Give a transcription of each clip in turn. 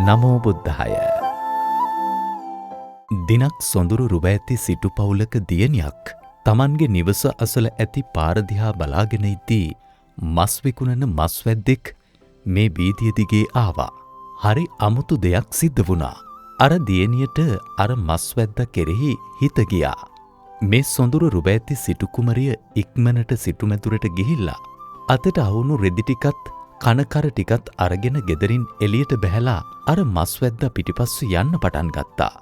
නමෝ බුද්ධාය. දිනක් සොඳුරු රුව ඇති සිටු පවුලක දියණියක් තමන්ගේ නිවස අසල ඇති පාර දිහා බලාගෙන ඉද්දී මස් විකුණන මස්වැද්දෙක් මේ වීදිය දිගේ ආවා. හරි අමුතු දෙයක් සිද්ධ වුණා. අර දියණියට අර මස්වැද්දා කෙරෙහි හිත ගියා. මේ සොඳුරු රුව ඇති සිටු කුමරිය ඉක්මනට සිටුමැදුරට ගිහිල්ලා අතට අවුණු රෙදි ටිකත් කනකර ටිකත් අරගෙන ගෙදරින් එළියට බැහැලා අර මස්වැද්දා පිටිපස්සෙ යන්න පටන් ගත්තා.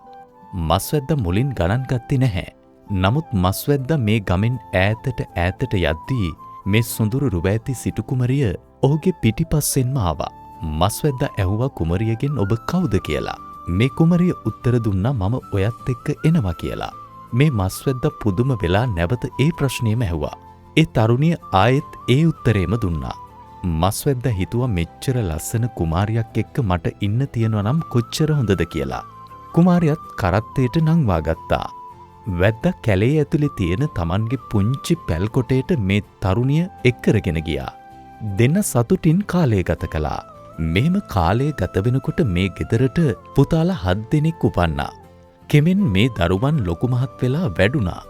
මස්වැද්දා මුලින් ගණන් ගත්තේ නැහැ. නමුත් මස්වැද්දා මේ ගමෙන් ඈතට යද්දී මේ සොඳුරු රුව ඇති සිටු කුමරිය ඔහුගේ පිටිපස්සෙන්ම ආවා. මස්වැද්දා ඇහුවා කුමරියගෙන් ඔබ කවුද කියලා. මේ කුමරිය උත්තර දුන්නා මම ඔයත් එක්ක එනවා කියලා. මේ මස්වැද්දා පුදුම වෙලා නැවත ඒ ප්‍රශ්නේම ඇහුවා. ඒ තරුණිය ආයෙත් ඒ උත්තරේම දුන්නා. මස්වැද්දා හිතුවා මෙච්චර ලස්සන කුමාරියක් එක්ක මට ඉන්න තියනවා නම් කොච්චර හොඳද කියලා. කුමාරියත් කරත්තයට නංවා ගත්තා. වැද්දා කැලේ ඇතුලේ තියෙන Tamanගේ පුංචි පැල් කොටේට මේ තරුණිය එක්කරගෙන ගියා. දෙන්න සතුටින් කාලය ගත කළා. මෙහෙම කාලය ගත වෙනකොට මේ ගෙදරට පුතාලා 7 දෙනෙක් උපන්නා. කෙමෙන් මේ දරුවන් ලොකු මහත් වෙලා වැඩුණා.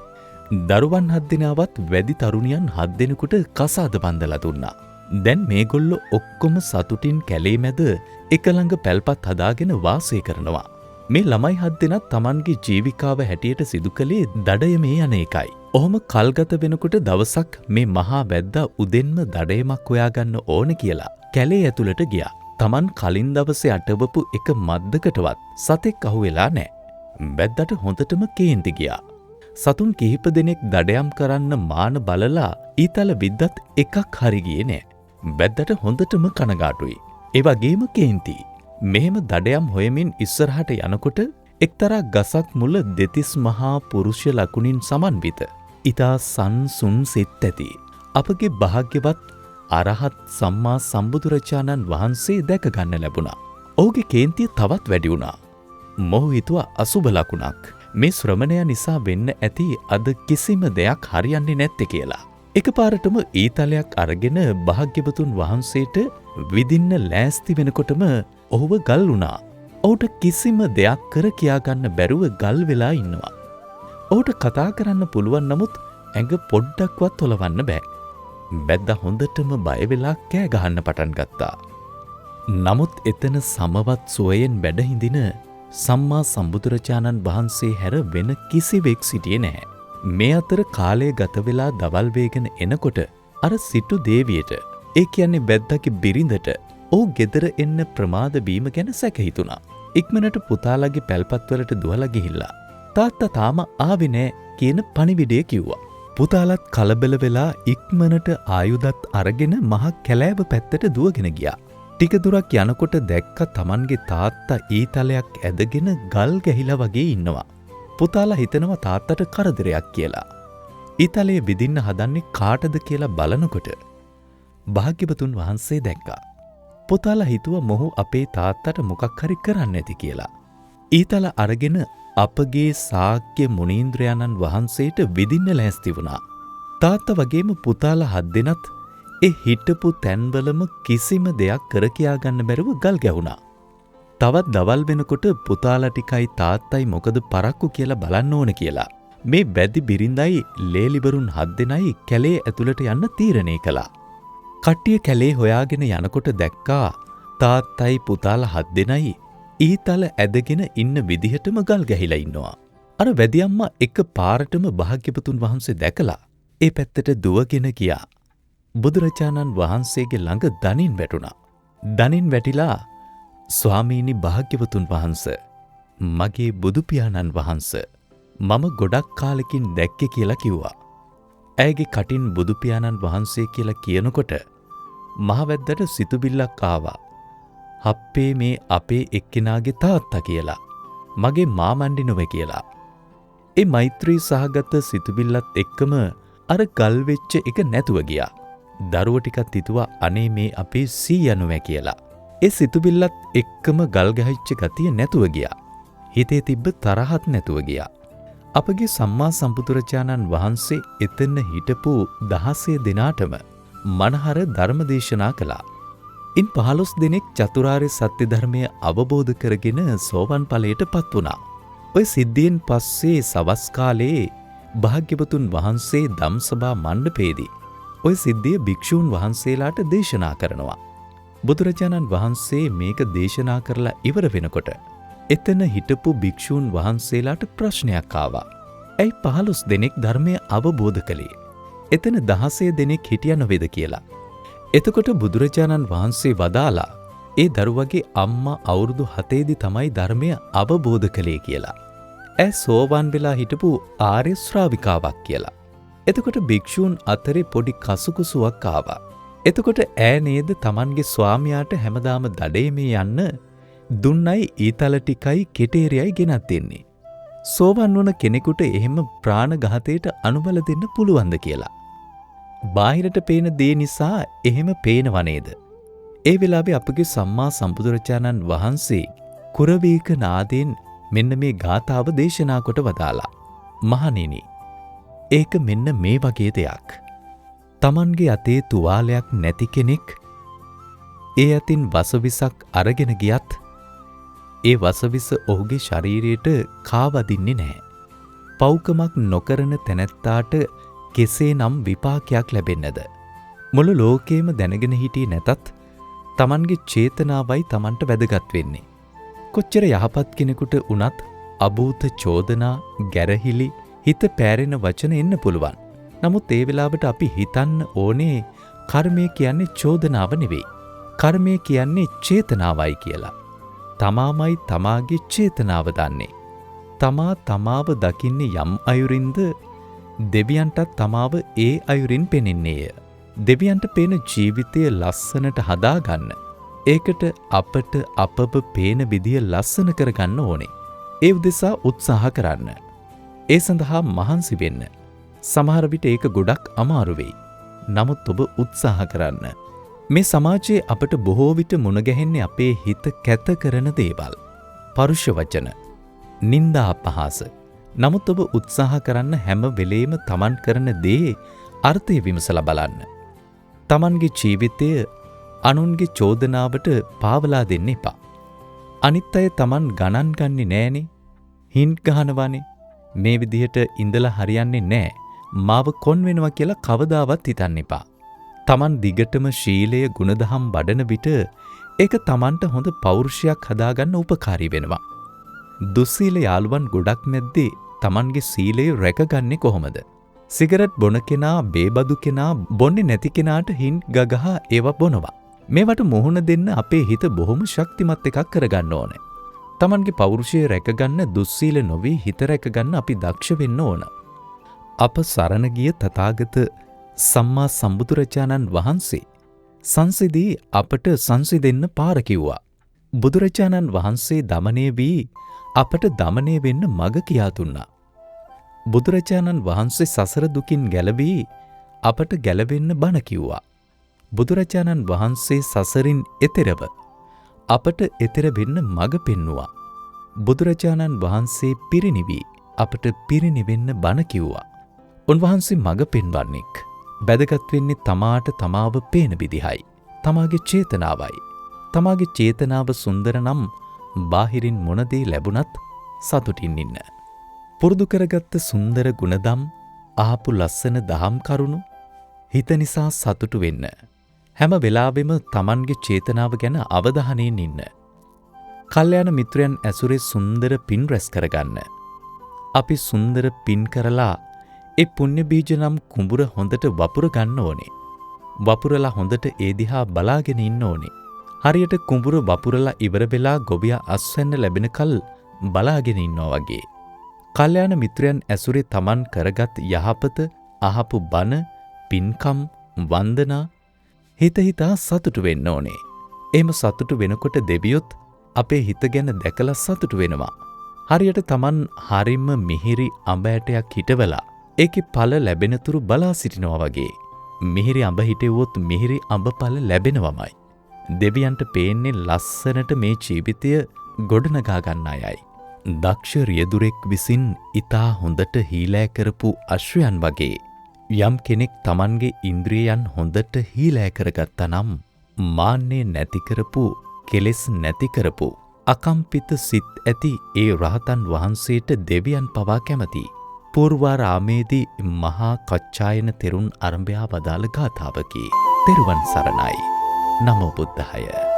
දරුවන් 7 දෙනාවත් වැඩි තරුණියන් 7 දෙනෙකුට කසාද බඳලා දුන්නා. දැන් මේගොල්ලෝ ඔක්කොම සතුටින් කැලේ මැද එක ළඟ පැල්පත් හදාගෙන වාසය කරනවා. මේ ළමයි 7 දෙනා Tamanගේ ජීවිකාව හැටියට සිදු කළේ දඩයමේ යන එකයි. ඔහොම කල්ගත වෙනකොට දවසක් මේ මහා වැද්දා උදෙන්ම දඩයමක් හොයාගන්න ඕන කියලා කැලේ ඇතුළට ගියා. Taman කලින් දවසේ අටවපු එක මද්දකටවත් සතෙක් අහුවෙලා නැහැ. වැද්දාට හොඳටම කේන්ති ගියා. සතුන් කිහිප දෙනෙක් දඩයම් කරන්න මාන බලලා ඊතල විද්දත් එකක් හරි ගියේ නැහැ. වැද්දාට හොඳටම කනගාටුයි. ඒ වගේම කේන්ති. මෙහෙම දඩයම් හොයමින් ඉස්සරහට යනකොට එක්තරා ගසක් මුල දෙතිස් මහා පුරුෂ ලකුණින් සමන්විත ඊතා සංසුන් සිත් ඇති අපගේ භාග්‍යවත් අරහත් සම්මා සම්බුදුරජාණන් වහන්සේ දැක ගන්න ලැබුණා. ඔහුගේ කේන්තිය තවත් වැඩි වුණා. මොහු හිතුවා අසුබ ලකුණක්. මේ ශ්‍රමණයා නිසා වෙන්න ඇති අද කිසිම දෙයක් හරියන්නේ නැත්තේ කියලා. එකපාරටම ඊතලයක් අරගෙන භාග්‍යවතුන් වහන්සේට විදින්න ලෑස්ති වෙනකොටම ඔහුව ගල් වුණා. ඔහුට කිසිම දෙයක් කර කියාගන්න බැරුව ගල් වෙලා ඉන්නවා. ඔහුට කතා කරන්න පුළුවන් නමුත් ඇඟ පොඩ්ඩක්වත් ඔලවන්න බෑ. වැද්දා හොඳටම බය වෙලා කෑ ගහන්න පටන් ගත්තා. නමුත් එතන සමවත් සුවයෙන් වැඩ හිඳින සම්මා සම්බුදුරජාණන් වහන්සේ හැර වෙන කිසිවෙක් සිටියේ නැහැ. මේ අතර කාලය ගත වෙලා දවල් වේගෙන එනකොට අර සිටු දේවියට ඒ කියන්නේ වැද්දාගේ බිරිඳට ඔහු ගෙදර එන්න ප්‍රමාද වීම ගැන සැක හිතුණා. ඉක්මනට පුතාලගේ පැල්පත්වලට දුවලා ගිහිල්ලා තාත්තා තාම ආවේ නෑ කියන පණිවිඩය කිව්වා. පුතාලත් කලබල වෙලා ඉක්මනට ආයුධත් අරගෙන මහ කැලෑව පැත්තට දුවගෙන ගියා. ටික දුරක් යනකොට දැක්ක Tamanගේ තාත්තා ඊතලයක් ඇදගෙන ගල් ගැහිලා වගේ ඉන්නවා. පුතාලා හිතනවා තාත්තට කරදරයක් කියලා. ඊතලයේ විදින්න හදන්නේ කාටද කියලා බලනකොට භාග්‍යවතුන් වහන්සේ දැක්කා. පුතාලා හිතුවා මොහු අපේ තාත්තට මොකක් හරි කරන්න ඇති කියලා. ඊතල අරගෙන අපගේ ශාක්‍ය මුනීන්ද්‍රයන්න් වහන්සේට විදින්න ලෑස්ති වුණා. තාත්තා වගේම පුතාලා 7 දෙනත් ඒ හිටපු තැන්වලම කිසිම දෙයක් කර කියාගන්න බැරුව ගල් ගැහුණා. තවත් දවල් වෙනකොට පුතාලා ටිකයි තාත්තයි මොකද පරක්කු කියලා බලන්න ඕන කියලා මේ වැදි බිරිඳයි ලේලිවරුන් 7 දෙනයි කැලේ ඇතුළට යන්න තීරණය කළා. කට්ටිය කැලේ හොයාගෙන යනකොට දැක්කා තාත්තයි පුතාලා 7 දෙනයි ඊතල ඇදගෙන ඉන්න විදිහටම ගල් ගැහිලා ඉන්නවා. අර වැදි අම්මා එක පාරටම භාග්‍යවතුන් වහන්සේ දැකලා ඒ පැත්තට දුවගෙන ගියා. බුදුරජාණන් වහන්සේගේ ළඟ දනින් වැටුණා. දනින් වැටිලා ස්වාමීනි භාග්‍යවතුන් වහන්සේ මගේ බුදු පියාණන් වහන්සේ මම ගොඩක් කාලෙකින් දැක්කේ කියලා කිව්වා. ඇයගේ කටින් බුදු පියාණන් වහන්සේ කියලා කියනකොට මහවැද්දට සිතුවිල්ලක් ආවා. අපේ මේ අපේ එක්කෙනාගේ තාත්තා කියලා. මගේ මාමණ්ඩි නොවේ කියලා. ඒ මෛත්‍රී සහගත සිතුවිල්ලත් එක්කම අර ගල් වෙච්ච එක නැතුව ගියා. දරුවෝ ටිකත් හිතුවා අනේ මේ අපේ සීයා නොවේ කියලා. ඒ සිතුවිල්ලත් එක්කම ගල් ගහිච්ච ගතිය නැතුව ගියා. හිතේ තිබ්බ තරහත් නැතුව ගියා. අපගේ සම්මා සම්බුදුරජාණන් වහන්සේ එතන හිටපු 16 දෙනාටම මනහර ධර්ම දේශනා කළා. ඉන් 15 දෙනෙක් චතුරාර්ය සත්‍ය ධර්මය අවබෝධ කරගෙන සෝවන් ඵලයට පත් වුණා. ඔය සිද්ධියෙන් පස්සේ සවස් කාලයේ භාග්‍යවතුන් වහන්සේ ධම්සභා මණ්ඩපයේදී ඔය සිද්ධිය භික්ෂූන් වහන්සේලාට දේශනා කරනවා. බුදුරජාණන් වහන්සේ මේක දේශනා කරලා ඉවර වෙනකොට එතන හිටපු භික්ෂූන් වහන්සේලාට ප්‍රශ්නයක් ආවා. ඇයි 15 දෙනෙක් ධර්මය අවබෝධ කළේ? එතන 16 දෙනෙක් හිටියා නොවේද කියලා. එතකොට බුදුරජාණන් වහන්සේ වදාලා ඒ දරුවගේ අම්මා අවුරුදු 7 දී තමයි ධර්මය අවබෝධ කළේ කියලා. ඇය සෝවාන් වෙලා හිටපු ආර්ය ශ්‍රාවිකාවක් කියලා. එතකොට භික්ෂූන් අතරේ පොඩි කසුකුසුවක් ආවා. එතකොට ඈ නේද Tamanගේ ස්වාමියාට හැමදාම දඩේමේ යන්න දුන්නයි ඊතල ටිකයි කෙටේරියයි ගෙනත් දෙන්නේ. සෝවන් වුණ කෙනෙකුට එහෙම ප්‍රාණඝාතයට අනුබල දෙන්න පුළුවන්ද කියලා. බාහිරට පේන දේ නිසා එහෙම පේනව නේද? ඒ වෙලාවේ අපගේ සම්මා සම්බුදුරජාණන් වහන්සේ කුරවීක නාදයෙන් මෙන්න මේ ගාථාව දේශනා කොට වදාලා. මහණෙනි, ඒක මෙන්න මේ වගේ දෙයක්. Tamanගේ අතේ තුවාලයක් නැති කෙනෙක් ඒ අතින් වසවිසක් අරගෙන ගියත් ඒ වසවිස ඔහුගේ ශරීරයට කාවදින්නේ නැහැ. පව්කමක් නොකරන තැනැත්තාට කෙසේනම් විපාකයක් ලැබෙන්නද? මුළු ලෝකේම දැනගෙන හිටියේ නැතත් Tamanගේ චේතනාවයි Tamanට වැදගත් වෙන්නේ. කොච්චර යහපත් කෙනෙකුට වුණත් අභූත චෝදනා, ගැරහිලි, හිත පෑරෙන වචන එන්න පුළුවන්. නමුත් ඒ වෙලාවට අපි හිතන්න ඕනේ කර්මය කියන්නේ චෝදනාව නෙවෙයි. කර්මය කියන්නේ චේතනාවයි කියලා. තමාමයි තමාගේ චේතනාව දන්නේ. තමා තමාව දකින්නේ යම් අයුරින්ද දෙවියන්ටත් තමාව ඒ අයුරින් පෙනෙන්නේය. දෙවියන්ට පේන ජීවිතය ලස්සනට හදාගන්න. ඒකට අපට අපව පේන විදිය ලස්සන කරගන්න ඕනේ. ඒ උදෙසා උත්සාහ කරන්න. ඒ සඳහා මහන්සි වෙන්න. සමහර විට ඒක ගොඩක් අමාරු වෙයි. නමුත් ඔබ උත්සාහ කරන්න. මේ සමාජයේ අපට බොහෝ විට මුණ ගැහෙන්නේ අපේ හිත කැත කරන දේවල්. පරුෂ වචන, නිന്ദා අපහාස. නමුත් ඔබ උත්සාහ කරන්න හැම වෙලේම Taman කරන දේ අර්ථය විමසලා බලන්න. Tamanගේ ජීවිතය අනුන්ගේ චෝදනාවට පාවලා දෙන්න එපා. අනිත් අය Taman ගණන් ගන්නේ නෑනේ. හින්ට් ගහනවානේ. මේ විදිහට ඉඳලා හරියන්නේ නෑ. මාව කොන් වෙනවා කියලා කවදාවත් හිතන්න එපා. Taman දිගටම ශීලය ගුණදහම් වඩන විට ඒක Tamanට හොඳ පෞරුෂයක් හදාගන්න උපකාරී වෙනවා. දුස්සීල යාළුවන් ගොඩක් මැද්දේ Tamanගේ සීලය රැකගන්නේ කොහොමද? සිගරට් බොන කෙනා, බේබදු කෙනා, බොන්නේ නැති කෙනාට හින්ට් ගගහා ඒවා බොනවා. මේවට මුහුණ දෙන්න අපේ හිත බොහොම ශක්තිමත් එකක් කරගන්න ඕනේ. Tamanගේ පෞරුෂය රැකගන්න, දුස්සීල නොවී හිත රැකගන්න අපි දක්ෂ වෙන්න ඕන. අප සරණ ගිය තථාගත සම්මා සම්බුදුරජාණන් වහන්සේ සංසිදී අපට සංසිදෙන්න පාර කිව්වා. බුදුරජාණන් වහන්සේ දමනය වී අපට දමනය වෙන්න මඟ කියා දුන්නා. බුදුරජාණන් වහන්සේ සසර දුකින් ගැලවී අපට ගැලවෙන්න බණ කිව්වා. බුදුරජාණන් වහන්සේ සසරින් එතෙරව අපට එතෙර වෙන්න මඟ පෙන්නුවා. බුදුරජාණන් වහන්සේ පිරිනිවී අපට පිරිනිවෙන්න බණ කිව්වා. උන්වහන්සේ මඟ පෙන්වන්නෙක්. වැදගත් වෙන්නේ තමාට තමාව පේන විදිහයි. තමාගේ චේතනාවයි. තමාගේ චේතනාව සුන්දර නම් බාහිරින් මොන දේ ලැබුණත් සතුටින් ඉන්න. පුරුදු කරගත්ත සුන්දර ගුණදම්, ආපු ලස්සන දහම් කරුණු හිත නිසා සතුටු වෙන්න. හැම වෙලාවෙම Tamanගේ චේතනාව ගැන අවධානයෙන් ඉන්න. කල්යාණ මිත්‍රයන් ඇසුරේ සුන්දර පින් රැස් කරගන්න. අපි සුන්දර පින් කරලා ඒ පුණ්‍ය බීජ නම් කුඹුර හොඳට වපුර ගන්න ඕනේ. වපුරලා හොඳට ඒ දිහා බලාගෙන ඉන්න ඕනේ. හරියට කුඹුර වපුරලා ඉවර වෙලා ගොවියා අස්වැන්න ලැබෙනකල් බලාගෙන ඉන්නවා වගේ. කල්යාණ මිත්‍රයන් ඇසුරේ Taman කරගත් යහපත, අහපු බණ, පින්කම්, වන්දනා හිත හිතා සතුටු වෙන්න ඕනේ. එහෙම සතුටු වෙනකොට දෙවියොත් අපේ හිත ගැන දැකලා සතුටු වෙනවා. හරියට Taman හරිම මිහිරි අඹ ඇටයක් හිටවලා ඒකේ ඵල ලැබෙනතුරු බලා සිටිනවා වගේ. මිහිරි අඹ හිටෙව්වොත් මිහිරි අඹ ඵල ලැබෙනවමයි. දෙවියන්ට පේන්නේ ලස්සනට මේ ජීවිතය ගොඩනගා ගන්න අයයි. දක්ෂ රියදුරෙක් විසින් ඊතා හොඳට හීලෑ කරපු අශ්වයන් වගේ යම් කෙනෙක් Tamanගේ ඉන්ද්‍රියයන් හොඳට හීලෑ කරගත්තා නම් මාන්නේ නැතිකරපු කෙලෙස් නැතිකරපු අකම්පිත සිත් ඇති ඒ රහතන් වහන්සේට දෙවියන් පවා කැමති. පූර්වාරාමේදී මහා කච්චායන තෙරුන් අරඹයා වදාළ ගාථාවකි. තෙරුවන් සරණයි. නමෝ බුද්ධාය.